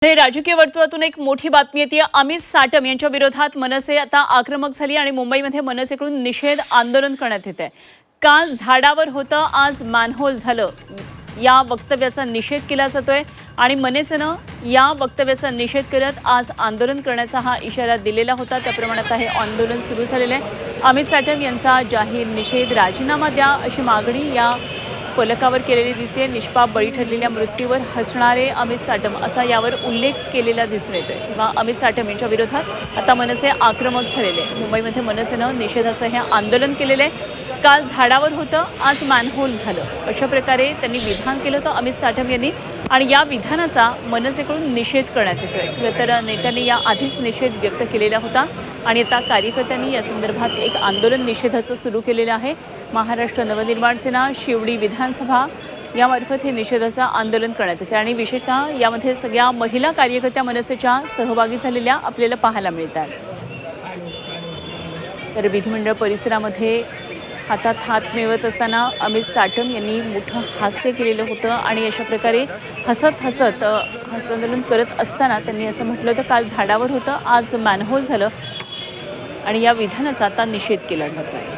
हे राजकीय वर्तुळातून एक मोठी बातमी येते। अमित साटम यांच्या विरोधात मनसे आता आक्रमक झाली आणि मुंबईमध्ये मनसेकडून निषेध आंदोलन करण्यात येत आहे। काल झाडावर होतं, आज मॅनहोल झालं, या वक्तव्याचा निषेध केला जातोय आणि मनसेनं या वक्तव्याचा निषेध करत आज आंदोलन करण्याचा हा इशारा दिलेला होता। त्याप्रमाणे आता हे आंदोलन सुरू झालेलं आहे। अमित साटम यांचा जाहीर निषेध, राजीनामा द्या अशी मागणी या फलकावर केलेली दिसते। निष्पाप बळी ठरलेल्या मृत्यूवर हसणारे अमित साटम असा यावर उल्लेख केलेला दिसून येतोय। तेव्हा अमित साटम यांच्या विरोधात आता मनसे आक्रमक झालेले। मुंबईमध्ये मनसेनं निषेधाचं हे आंदोलन केलेलं आहे। काल झाडावर होतं, आज मॅनहोल झालं, अशा प्रकारे त्यांनी विधान केलं होतं अमित साटम यांनी आणि या विधानाचा मनसेकडून निषेध करण्यात येतोय। खरं तर नेत्यांनी या आधीच निषेध व्यक्त केलेला होता आणि आता कार्यकर्त्यांनी या संदर्भात एक आंदोलन निषेधाचं सुरू केलेलं आहे। महाराष्ट्र नवनिर्माण सेना, शिवडी विधानसभा यामार्फत हे निषेधाचं आंदोलन करण्यात येते आणि विशेषतः यामध्ये सगळ्या महिला कार्यकर्त्या मनसेच्या सहभागी झालेल्या आपल्याला पाहायला मिळतात। तर विधिमंडळ परिसरामध्ये हातात हात मिळवत असताना अमित साटम यांनी मोठं हास्य केलेलं होतं आणि अशा प्रकारे हसत हसत आंदोलन करत असताना त्यांनी असं म्हटलं होतं, काल झाडावर होतं, आज मॅनहोल झालं आणि या विधानाचा आता निषेध केला जातोय।